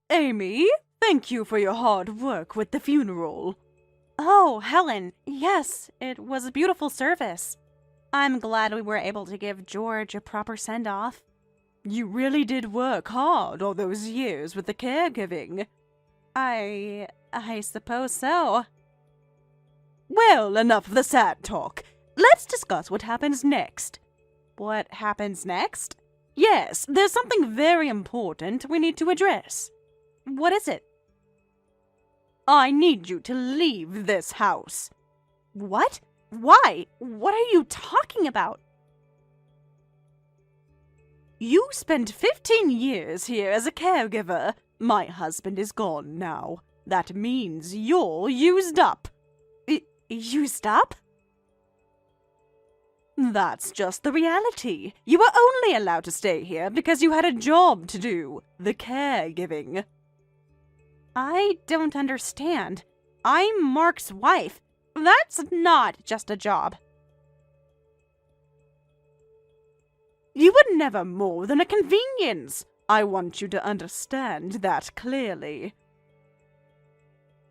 Amy, thank you for your hard work with the funeral. Oh, Helen, yes, it was a beautiful service. I'm glad we were able to give George a proper send-off. You really did work hard all those years with the caregiving. I suppose so. Well, enough of the sad talk. Let's discuss what happens next. What happens next? Yes, there's something very important we need to address. What is it? I need you to leave this house. What? Why? What are you talking about? You spent 15 years here as a caregiver. My husband is gone now. That means you're used up. Used up? That's just the reality. You were only allowed to stay here because you had a job to do, the caregiving. I don't understand. I'm Mark's wife. That's not just a job. You were never more than a convenience. I want you to understand that clearly.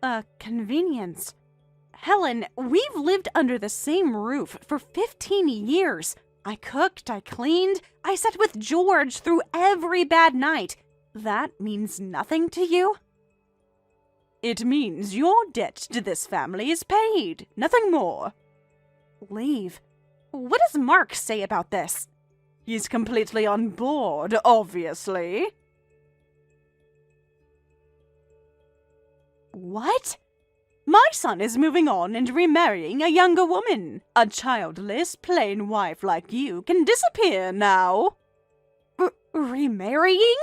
A convenience? Helen, we've lived under the same roof for 15 years. I cooked, I cleaned, I sat with George through every bad night. That means nothing to you? It means your debt to this family is paid, nothing more. Leave? What does Mark say about this? He's completely on board, obviously. What? My son is moving on and remarrying a younger woman. A childless, plain wife like you can disappear now. Remarrying?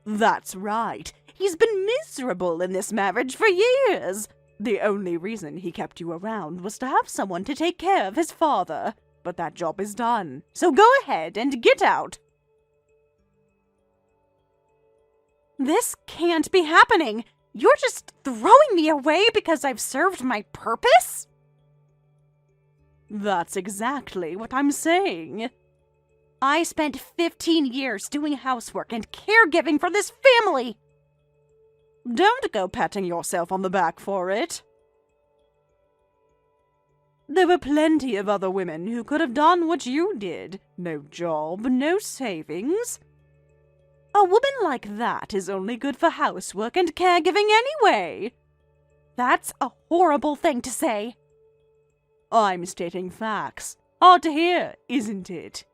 That's right. He's been miserable in this marriage for years. The only reason he kept you around was to have someone to take care of his father. But that job is done, so go ahead and get out. This can't be happening. You're just throwing me away because I've served my purpose? That's exactly what I'm saying. I spent 15 years doing housework and caregiving for this family. Don't go patting yourself on the back for it. There were plenty of other women who could have done what you did. No job, no savings. A woman like that is only good for housework and caregiving anyway. That's a horrible thing to say. I'm stating facts. Hard to hear, isn't it?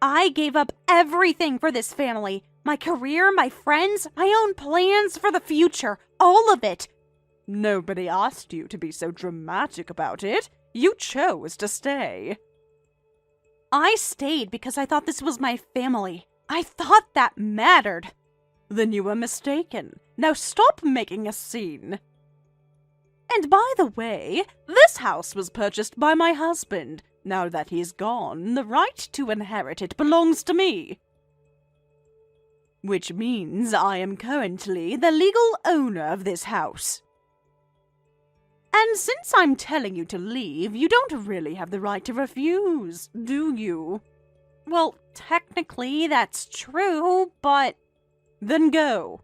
I gave up everything for this family. My career, my friends, my own plans for the future. All of it. Nobody asked you to be so dramatic about it. You chose to stay. I stayed because I thought this was my family. I thought that mattered. Then you were mistaken. Now stop making a scene. And by the way, this house was purchased by my husband. Now that he's gone, the right to inherit it belongs to me. Which means I am currently the legal owner of this house. And since I'm telling you to leave, you don't really have the right to refuse, do you? Well, technically that's true, but... Then go.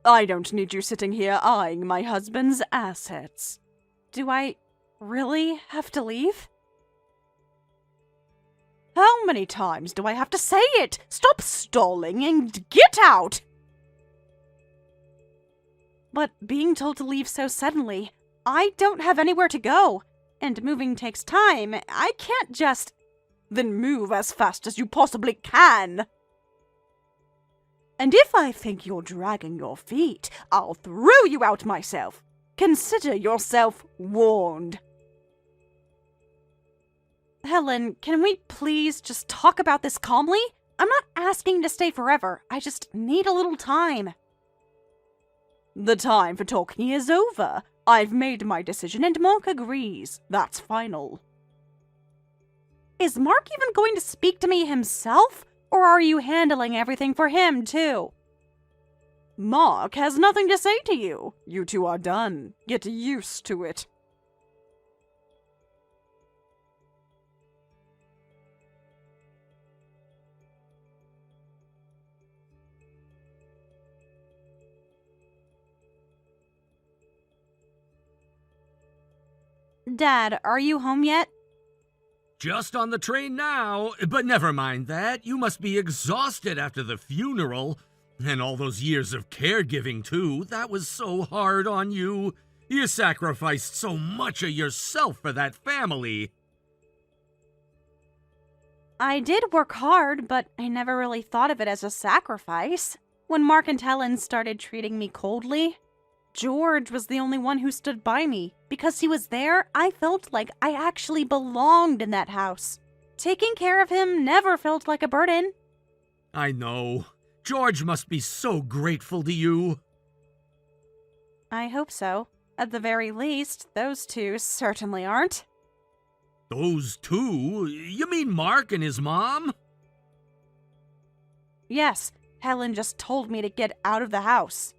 I don't need you sitting here eyeing my husband's assets. Do I really have to leave? How many times do I have to say it? Stop stalling and get out! But being told to leave so suddenly, I don't have anywhere to go. And moving takes time. I can't just... Then move as fast as you possibly can. And if I think you're dragging your feet, I'll throw you out myself. Consider yourself warned. Helen, can we please just talk about this calmly? I'm not asking to stay forever. I just need a little time. The time for talking is over. I've made my decision and Mark agrees. That's final. Is Mark even going to speak to me himself? Or are you handling everything for him, too? Mark has nothing to say to you. You two are done. Get used to it. Dad, are you home yet? Just on the train now, but never mind that. You must be exhausted after the funeral. And all those years of caregiving, too. That was so hard on you. You sacrificed so much of yourself for that family. I did work hard, but I never really thought of it as a sacrifice. When Mark and Helen started treating me coldly, George was the only one who stood by me. Because he was there, I felt like I actually belonged in that house. Taking care of him never felt like a burden. I know. George must be so grateful to you. I hope so. At the very least, those two certainly aren't. Those two? You mean Mark and his mom? Yes, Helen just told me to get out of the house.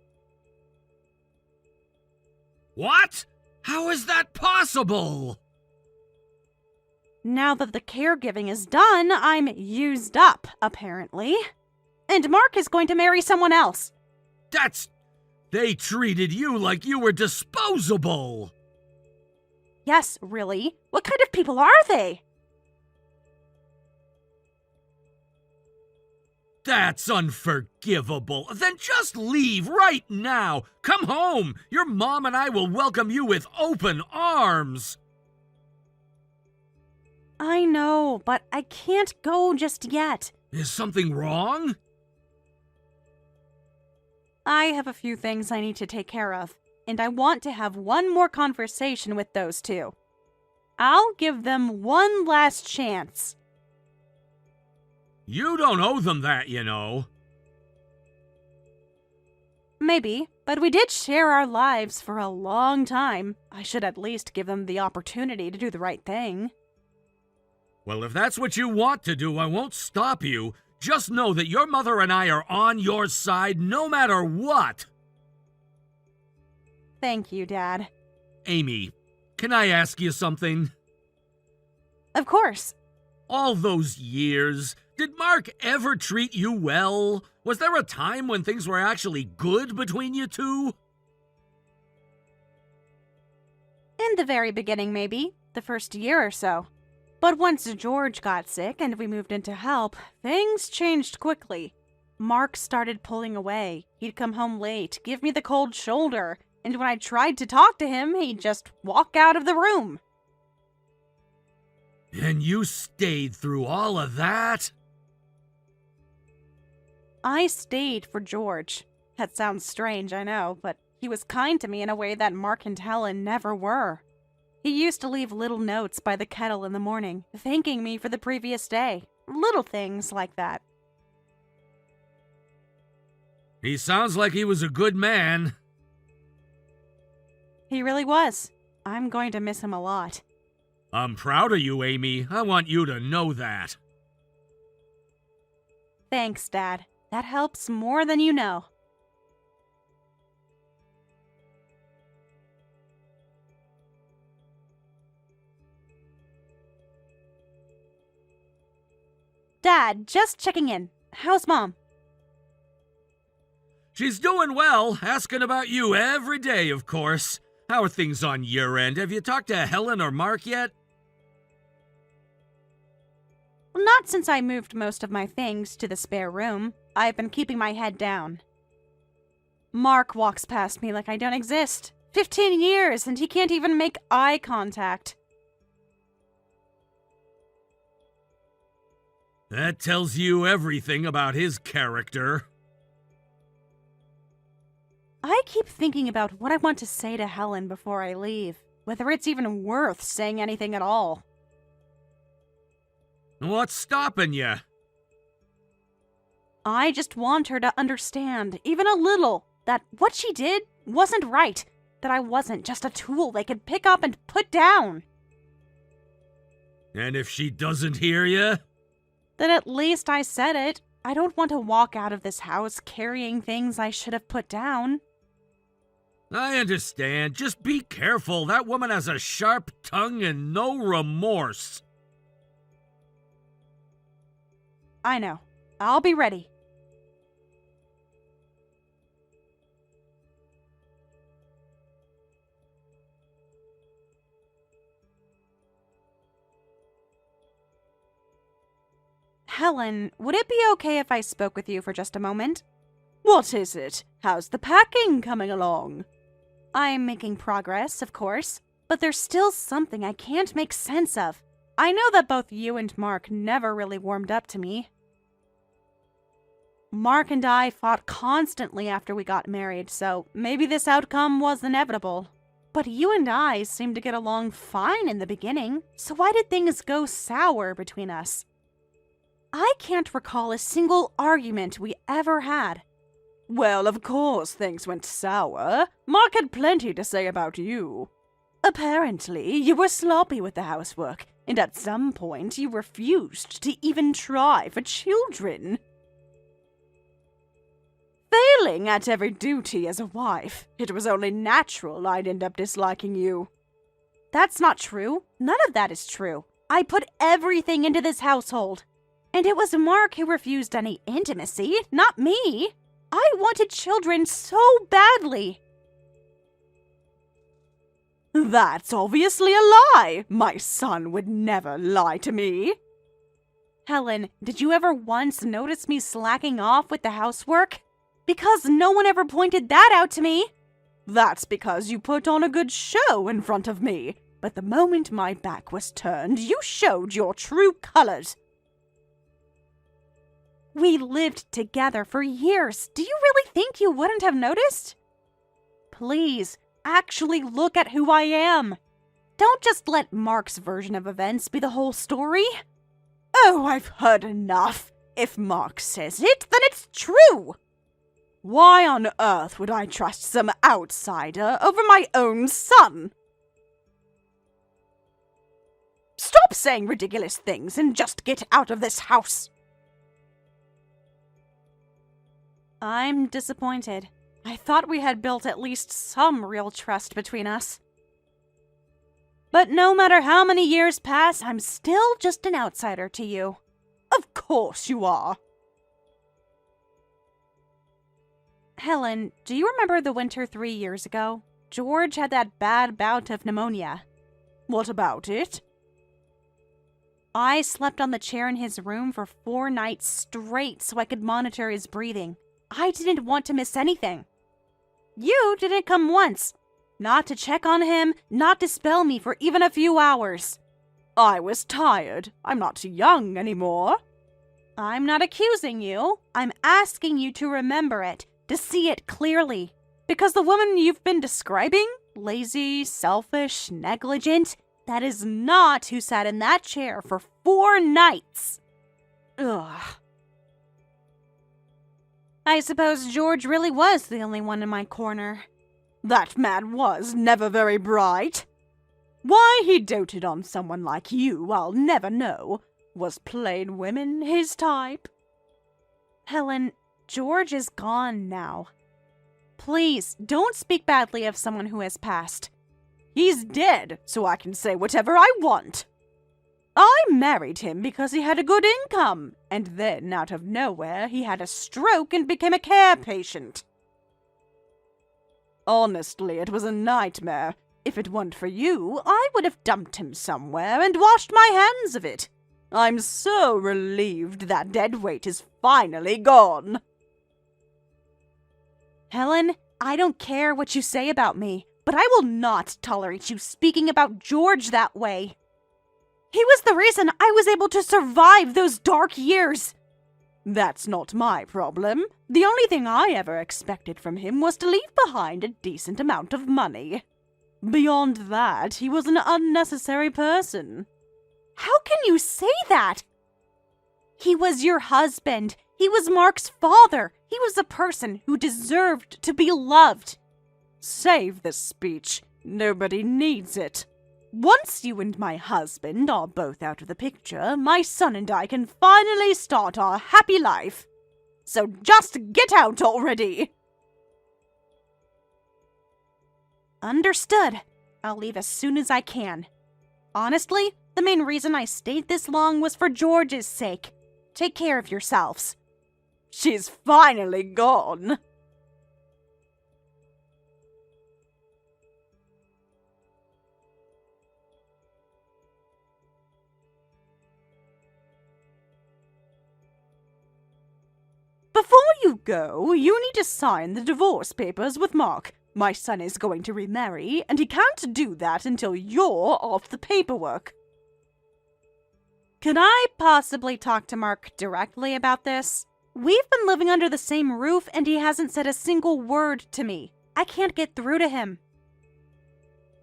What? How is that possible? Now that the caregiving is done, I'm used up, apparently. And Mark is going to marry someone else. They treated you like you were disposable. Yes, really? What kind of people are they? That's unforgivable. Then just leave right now. Come home. Your mom and I will welcome you with open arms. I know, but I can't go just yet. Is something wrong? I have a few things I need to take care of, and I want to have one more conversation with those two. I'll give them one last chance. You don't owe them that, you know. Maybe, but we did share our lives for a long time. I should at least give them the opportunity to do the right thing. Well, if that's what you want to do, I won't stop you. Just know that your mother and I are on your side no matter what. Thank you, Dad. Amy, can I ask you something? Of course. All those years, did Mark ever treat you well? Was there a time when things were actually good between you two? In the very beginning, maybe. The first year or so. But once George got sick and we moved in to help, things changed quickly. Mark started pulling away. He'd come home late, give me the cold shoulder, and when I tried to talk to him, he'd just walk out of the room. And you stayed through all of that? I stayed for George. That sounds strange, I know, but he was kind to me in a way that Mark and Helen never were. He used to leave little notes by the kettle in the morning, thanking me for the previous day. Little things like that. He sounds like he was a good man. He really was. I'm going to miss him a lot. I'm proud of you, Amy. I want you to know that. Thanks, Dad. That helps more than you know. Dad, just checking in. How's Mom? She's doing well, asking about you every day, of course. How are things on your end? Have you talked to Helen or Mark yet? Not since I moved most of my things to the spare room. I've been keeping my head down. Mark walks past me like I don't exist. 15 years, and he can't even make eye contact. That tells you everything about his character. I keep thinking about what I want to say to Helen before I leave. Whether it's even worth saying anything at all. What's stopping you? I just want her to understand, even a little, that what she did wasn't right. That I wasn't just a tool they could pick up and put down. And if she doesn't hear you? Then at least I said it. I don't want to walk out of this house carrying things I should have put down. I understand. Just be careful. That woman has a sharp tongue and no remorse. I know. I'll be ready. Helen, would it be okay if I spoke with you for just a moment? What is it? How's the packing coming along? I'm making progress, of course, but there's still something I can't make sense of. I know that both you and Mark never really warmed up to me. Mark and I fought constantly after we got married, so maybe this outcome was inevitable. But you and I seemed to get along fine in the beginning, so why did things go sour between us? I can't recall a single argument we ever had. Well, of course things went sour. Mark had plenty to say about you. Apparently, you were sloppy with the housework, and at some point you refused to even try for children. Failing at every duty as a wife, it was only natural I'd end up disliking you. That's not true. None of that is true. I put everything into this household. And it was Mark who refused any intimacy, not me. I wanted children so badly. That's obviously a lie. My son would never lie to me. Helen, did you ever once notice me slacking off with the housework? Because no one ever pointed that out to me. That's because you put on a good show in front of me. But the moment my back was turned, you showed your true colors. We lived together for years. Do you really think you wouldn't have noticed? Please, actually look at who I am. Don't just let Mark's version of events be the whole story. Oh, I've heard enough. If Mark says it, then it's true. Why on earth would I trust some outsider over my own son? Stop saying ridiculous things and just get out of this house. I'm disappointed. I thought we had built at least some real trust between us. But no matter how many years pass, I'm still just an outsider to you. Of course you are. Helen, do you remember the winter 3 years ago? George had that bad bout of pneumonia. What about it? I slept on the chair in his room for 4 nights straight so I could monitor his breathing. I didn't want to miss anything. You didn't come once. Not to check on him, not to spell me for even a few hours. I was tired. I'm not young anymore. I'm not accusing you. I'm asking you to remember it, to see it clearly. Because the woman you've been describing, lazy, selfish, negligent, that is not who sat in that chair for 4 nights. Ugh. I suppose George really was the only one in my corner. That man was never very bright. Why he doted on someone like you, I'll never know. Was plain women his type? Helen, George is gone now. Please, don't speak badly of someone who has passed. He's dead, so I can say whatever I want. I married him because he had a good income, and then, out of nowhere, he had a stroke and became a care patient. Honestly, it was a nightmare. If it weren't for you, I would have dumped him somewhere and washed my hands of it. I'm so relieved that dead weight is finally gone. Helen, I don't care what you say about me, but I will not tolerate you speaking about George that way. He was the reason I was able to survive those dark years. That's not my problem. The only thing I ever expected from him was to leave behind a decent amount of money. Beyond that, he was an unnecessary person. How can you say that? He was your husband. He was Mark's father. He was a person who deserved to be loved. Save this speech. Nobody needs it. Once you and my husband are both out of the picture, my son and I can finally start our happy life. So just get out already! Understood. I'll leave as soon as I can. Honestly, the main reason I stayed this long was for George's sake. Take care of yourselves. She's finally gone. Before you go, you need to sign the divorce papers with Mark. My son is going to remarry, and he can't do that until you're off the paperwork. Can I possibly talk to Mark directly about this? We've been living under the same roof, and he hasn't said a single word to me. I can't get through to him.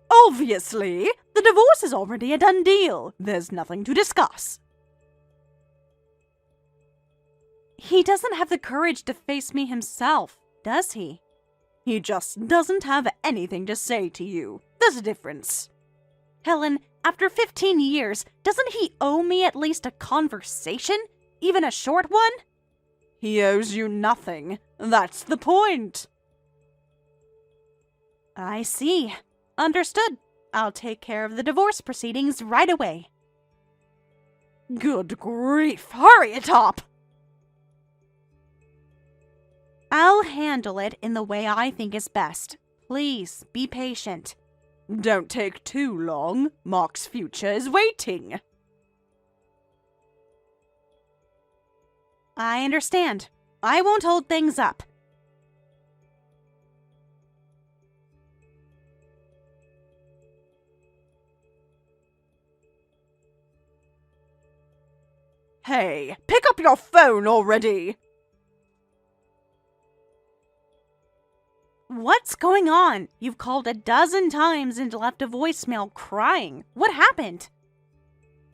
Obviously, the divorce is already a done deal. There's nothing to discuss. He doesn't have the courage to face me himself, does he? He just doesn't have anything to say to you. There's a difference. Helen, after 15 years, doesn't he owe me at least a conversation? Even a short one? He owes you nothing. That's the point. I see. Understood. I'll take care of the divorce proceedings right away. Good grief, hurry it up! I'll handle it in the way I think is best. Please, be patient. Don't take too long. Mark's future is waiting. I understand. I won't hold things up. Hey, pick up your phone already! What's going on? You've called a dozen times and left a voicemail crying. What happened?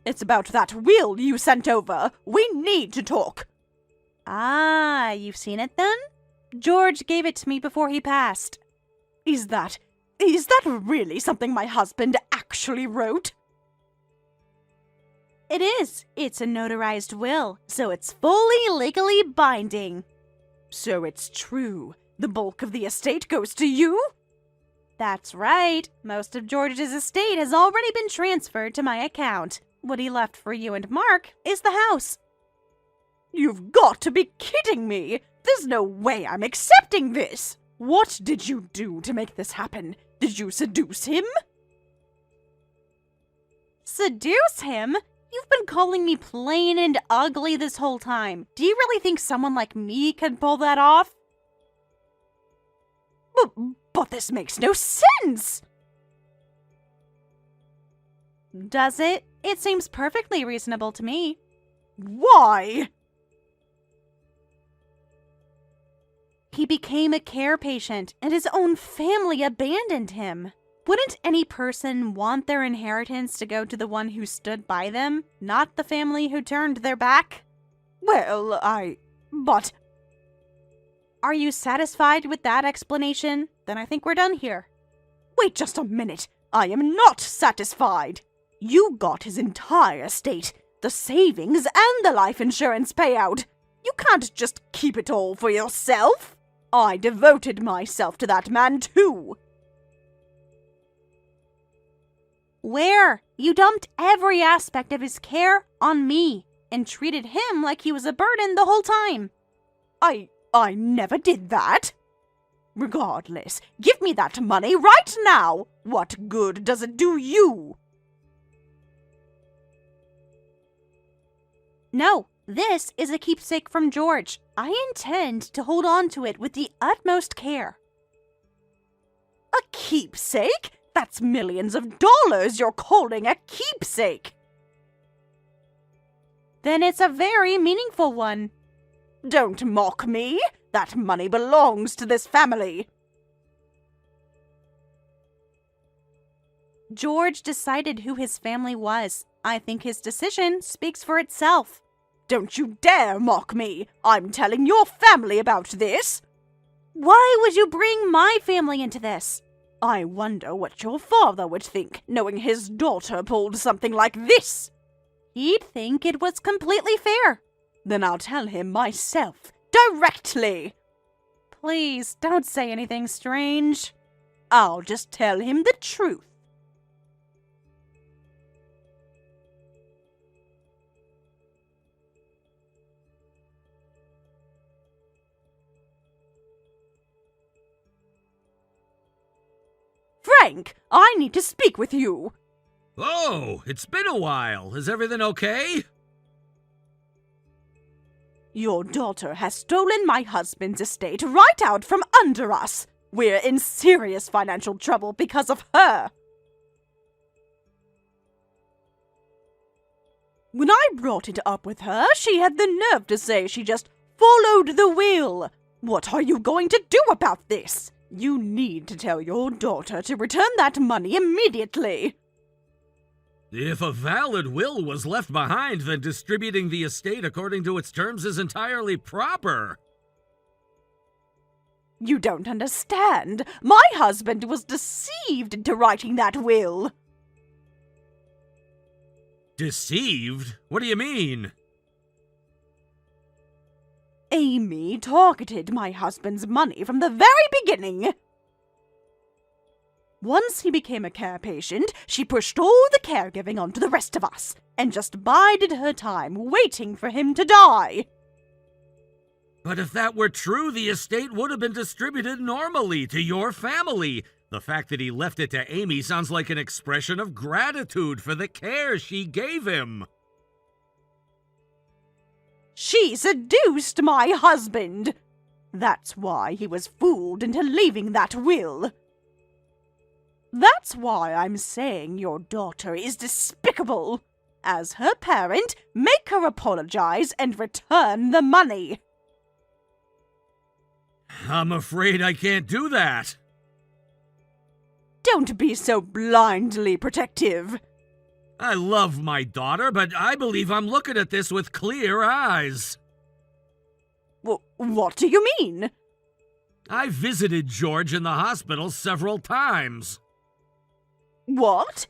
It's about that will you sent over. We need to talk. Ah, you've seen it then? George gave it to me before he passed. Is that really something my husband actually wrote? It is. It's a notarized will, so it's fully legally binding. So it's true. The bulk of the estate goes to you? That's right. Most of George's estate has already been transferred to my account. What he left for you and Mark is the house. You've got to be kidding me! There's no way I'm accepting this! What did you do to make this happen? Did you seduce him? Seduce him? You've been calling me plain and ugly this whole time. Do you really think someone like me could pull that off? But this makes no sense! Does it? It seems perfectly reasonable to me. Why? He became a care patient, and his own family abandoned him. Wouldn't any person want their inheritance to go to the one who stood by them, not the family who turned their back? Well, but... Are you satisfied with that explanation? Then I think we're done here. Wait just a minute. I am not satisfied. You got his entire estate, the savings and the life insurance payout. You can't just keep it all for yourself. I devoted myself to that man too. Where? You dumped every aspect of his care on me and treated him like he was a burden the whole time. I never did that. Regardless, give me that money right now. What good does it do you? No, this is a keepsake from George. I intend to hold on to it with the utmost care. A keepsake? That's millions of dollars you're calling a keepsake. Then it's a very meaningful one. Don't mock me. That money belongs to this family. George decided who his family was. I think his decision speaks for itself. Don't you dare mock me. I'm telling your family about this. Why would you bring my family into this? I wonder what your father would think, knowing his daughter pulled something like this. He'd think it was completely fair. Then I'll tell him myself, directly. Please, don't say anything strange. I'll just tell him the truth. Frank, I need to speak with you. Oh, it's been a while. Is everything okay? Your daughter has stolen my husband's estate right out from under us. We're in serious financial trouble because of her. When I brought it up with her, she had the nerve to say she just followed the will. What are you going to do about this? You need to tell your daughter to return that money immediately. If a valid will was left behind, then distributing the estate according to its terms is entirely proper. You don't understand. My husband was deceived into writing that will. Deceived? What do you mean? Amy targeted my husband's money from the very beginning. Once he became a care patient, she pushed all the caregiving onto the rest of us, and just bided her time waiting for him to die. But if that were true, the estate would have been distributed normally to your family. The fact that he left it to Amy sounds like an expression of gratitude for the care she gave him. She seduced my husband. That's why he was fooled into leaving that will. That's why I'm saying your daughter is despicable. As her parent, make her apologize and return the money. I'm afraid I can't do that. Don't be so blindly protective. I love my daughter, but I believe I'm looking at this with clear eyes. What do you mean? I visited George in the hospital several times. What?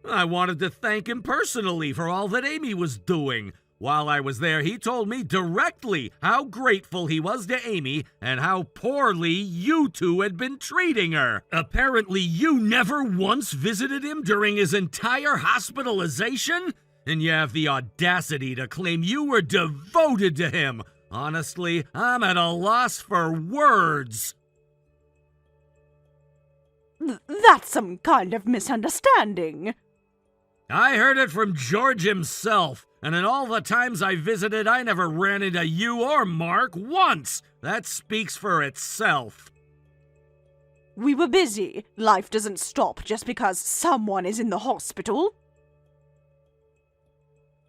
I wanted to thank him personally for all that Amy was doing. While I was there, he told me directly how grateful he was to Amy and how poorly you two had been treating her. Apparently, you never once visited him during his entire hospitalization? And you have the audacity to claim you were devoted to him. Honestly, I'm at a loss for words. That's some kind of misunderstanding. I heard it from George himself, and in all the times I visited, I never ran into you or Mark once. That speaks for itself. We were busy. Life doesn't stop just because someone is in the hospital.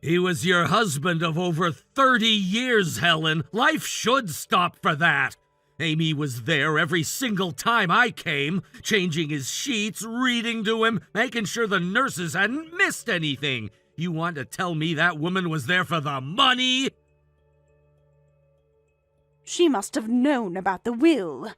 He was your husband of over 30 years, Helen. Life should stop for that. Amy was there every single time I came, changing his sheets, reading to him, making sure the nurses hadn't missed anything. You want to tell me that woman was there for the money? She must have known about the will.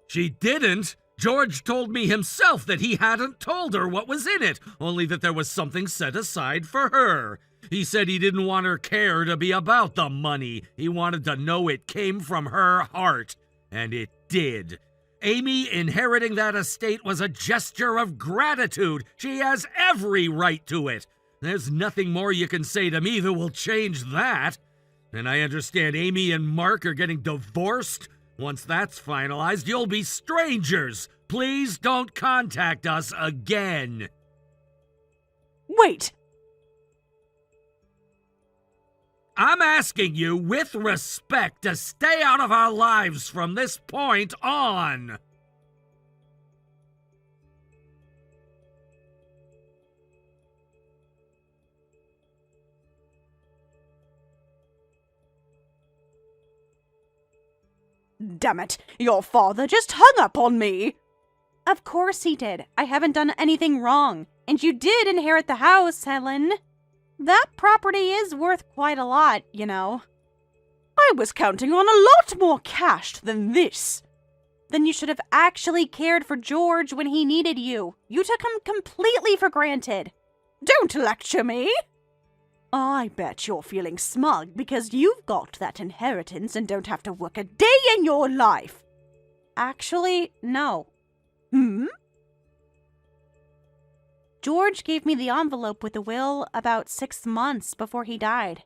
She didn't. George told me himself that he hadn't told her what was in it, only that there was something set aside for her. He said he didn't want her care to be about the money. He wanted to know it came from her heart. And it did. Amy inheriting that estate was a gesture of gratitude. She has every right to it. There's nothing more you can say to me that will change that. And I understand Amy and Mark are getting divorced. Once that's finalized, you'll be strangers. Please don't contact us again. Wait! I'm asking you, with respect, to stay out of our lives from this point on. Damn it, your father just hung up on me! Of course he did. I haven't done anything wrong. And you did inherit the house, Helen. That property is worth quite a lot, you know. I was counting on a lot more cash than this. Then you should have actually cared for George when he needed you. You took him completely for granted. Don't lecture me! I bet you're feeling smug because you've got that inheritance and don't have to work a day in your life. Actually, no. Hmm? George gave me the envelope with the will about 6 months before he died.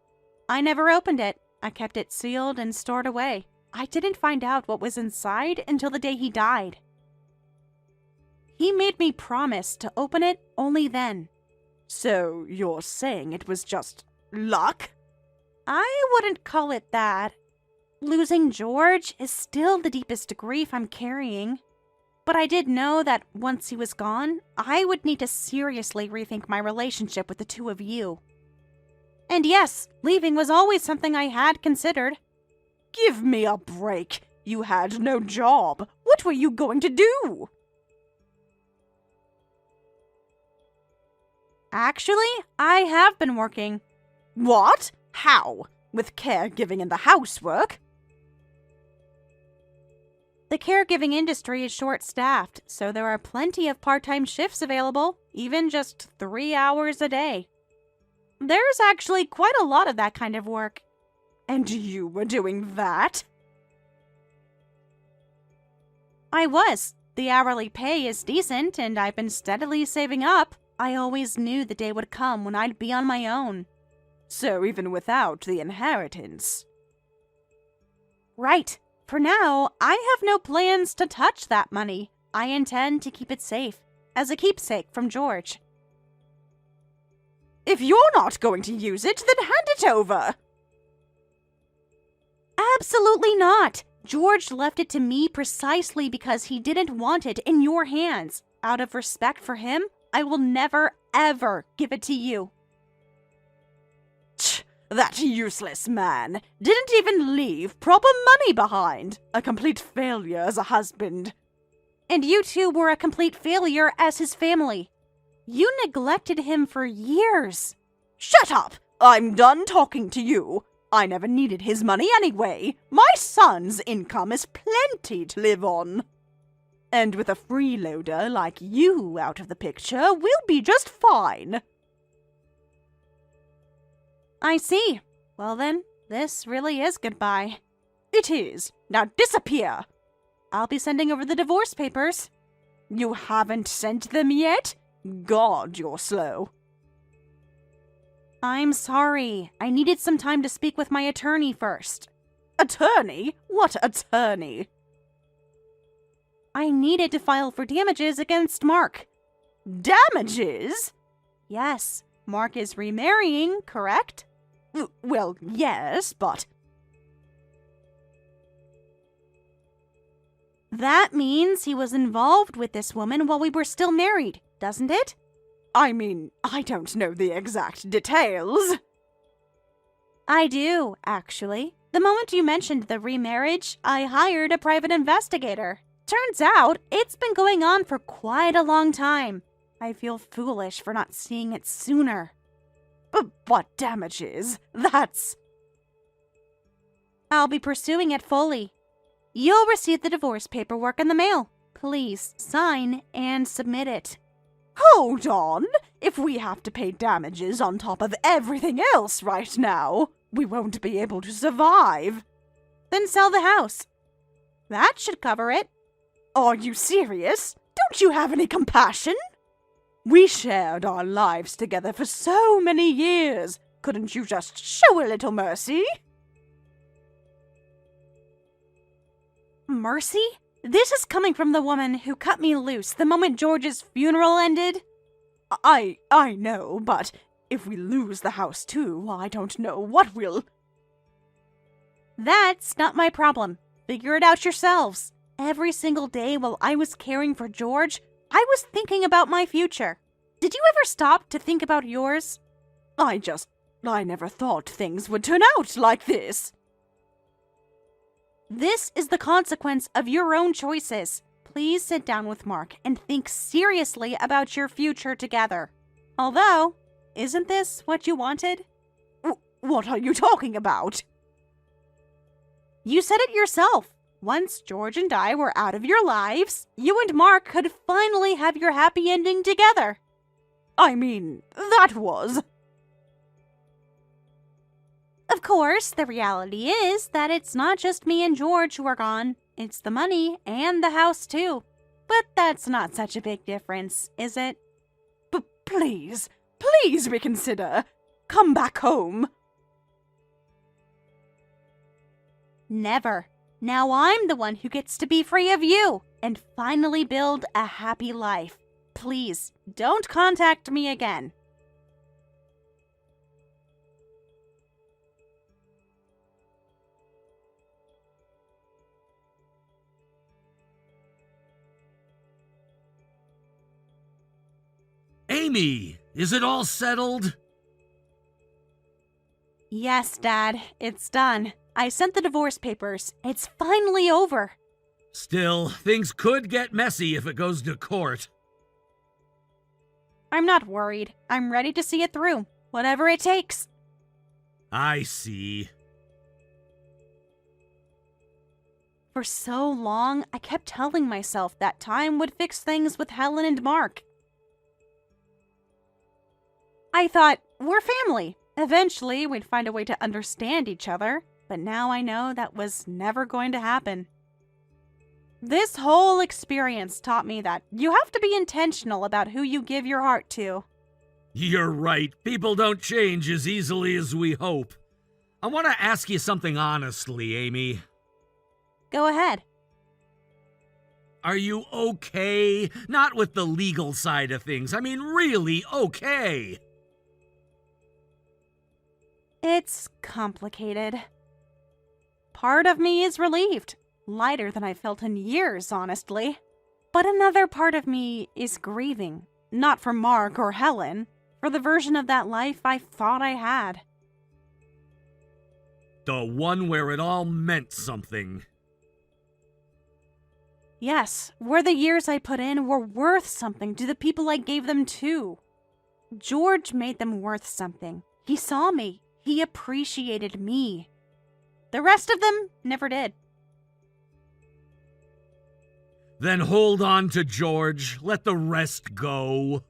I never opened it. I kept it sealed and stored away. I didn't find out what was inside until the day he died. He made me promise to open it only then. So you're saying it was just luck? I wouldn't call it that. Losing George is still the deepest grief I'm carrying. But I did know that once he was gone, I would need to seriously rethink my relationship with the two of you. And yes, leaving was always something I had considered. Give me a break. You had no job. What were you going to do? Actually, I have been working. What? How? With caregiving and the housework? The caregiving industry is short-staffed, so there are plenty of part-time shifts available, even just 3 hours a day. There's actually quite a lot of that kind of work. And you were doing that? I was. The hourly pay is decent, and I've been steadily saving up. I always knew the day would come when I'd be on my own. So even without the inheritance? Right. For now, I have no plans to touch that money. I intend to keep it safe, as a keepsake from George. If you're not going to use it, then hand it over. Absolutely not. George left it to me precisely because he didn't want it in your hands. Out of respect for him, I will never, ever give it to you. That useless man didn't even leave proper money behind. A complete failure as a husband. And you two were a complete failure as his family. You neglected him for years. Shut up! I'm done talking to you. I never needed his money anyway. My son's income is plenty to live on. And with a freeloader like you out of the picture, we'll be just fine. I see. Well then, this really is goodbye. It is. Now disappear. I'll be sending over the divorce papers. You haven't sent them yet? God, you're slow. I'm sorry. I needed some time to speak with my attorney first. Attorney? What attorney? I needed to file for damages against Mark. Damages? Yes. Mark is remarrying, correct? Well, yes, but... That means he was involved with this woman while we were still married, doesn't it? I mean, I don't know the exact details. I do, actually. The moment you mentioned the remarriage, I hired a private investigator. Turns out, it's been going on for quite a long time. I feel foolish for not seeing it sooner. But damages? That's... I'll be pursuing it fully. You'll receive the divorce paperwork in the mail. Please sign and submit it. Hold on! If we have to pay damages on top of everything else right now, we won't be able to survive. Then sell the house. That should cover it. Are you serious? Don't you have any compassion? We shared our lives together for so many years. Couldn't you just show a little mercy? Mercy? This is coming from the woman who cut me loose the moment George's funeral ended. I know, but if we lose the house too, I don't know what we'll... That's not my problem. Figure it out yourselves. Every single day while I was caring for George, I was thinking about my future. Did you ever stop to think about yours? I never thought things would turn out like this. This is the consequence of your own choices. Please sit down with Mark and think seriously about your future together. Although, isn't this what you wanted? What are you talking about? You said it yourself. Once George and I were out of your lives, you and Mark could finally have your happy ending together. I mean, that was... Of course, the reality is that it's not just me and George who are gone. It's the money and the house too. But that's not such a big difference, is it? But please reconsider. Come back home. Never. Now I'm the one who gets to be free of you and finally build a happy life. Please, don't contact me again. Amy, is it all settled? Yes, Dad, it's done. I sent the divorce papers. It's finally over. Still, things could get messy if it goes to court. I'm not worried. I'm ready to see it through, whatever it takes. I see. For so long, I kept telling myself that time would fix things with Helen and Mark. I thought, we're family. Eventually, we'd find a way to understand each other, but now I know that was never going to happen. This whole experience taught me that you have to be intentional about who you give your heart to. You're right. People don't change as easily as we hope. I want to ask you something honestly, Amy. Go ahead. Are you okay? Not with the legal side of things. I mean, really okay. It's complicated. Part of me is relieved, lighter than I felt in years, honestly. But another part of me is grieving, not for Mark or Helen, for the version of that life I thought I had. The one where it all meant something. Yes, where the years I put in were worth something to the people I gave them to. George made them worth something. He saw me. He appreciated me. The rest of them never did. Then hold on to George. Let the rest go.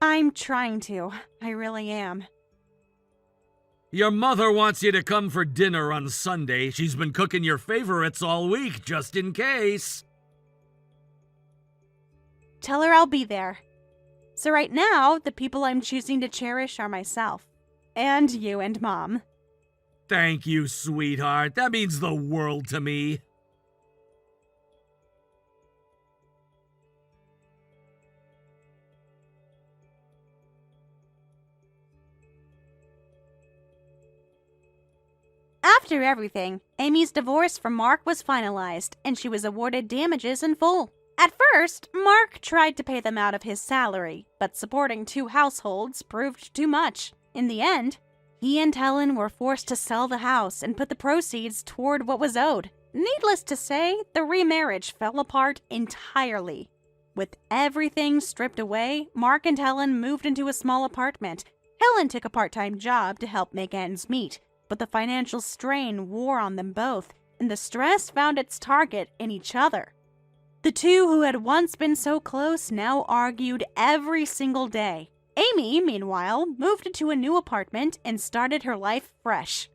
I'm trying to. I really am. Your mother wants you to come for dinner on Sunday. She's been cooking your favorites all week, just in case. Tell her I'll be there. So right now, the people I'm choosing to cherish are myself. And you and Mom. Thank you, sweetheart. That means the world to me. After everything, Amy's divorce from Mark was finalized, and she was awarded damages in full. At first, Mark tried to pay them out of his salary, but supporting two households proved too much. In the end, he and Helen were forced to sell the house and put the proceeds toward what was owed. Needless to say, the remarriage fell apart entirely. With everything stripped away, Mark and Helen moved into a small apartment. Helen took a part-time job to help make ends meet, but the financial strain wore on them both, and the stress found its target in each other. The two who had once been so close now argued every single day. Amy, meanwhile, moved into a new apartment and started her life fresh.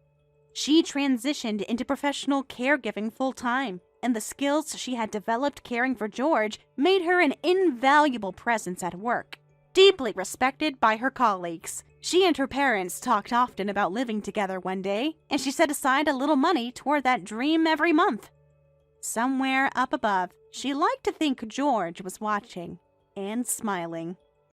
She transitioned into professional caregiving full-time, and the skills she had developed caring for George made her an invaluable presence at work. Deeply respected by her colleagues, she and her parents talked often about living together one day, and she set aside a little money toward that dream every month. Somewhere up above, she liked to think George was watching and smiling.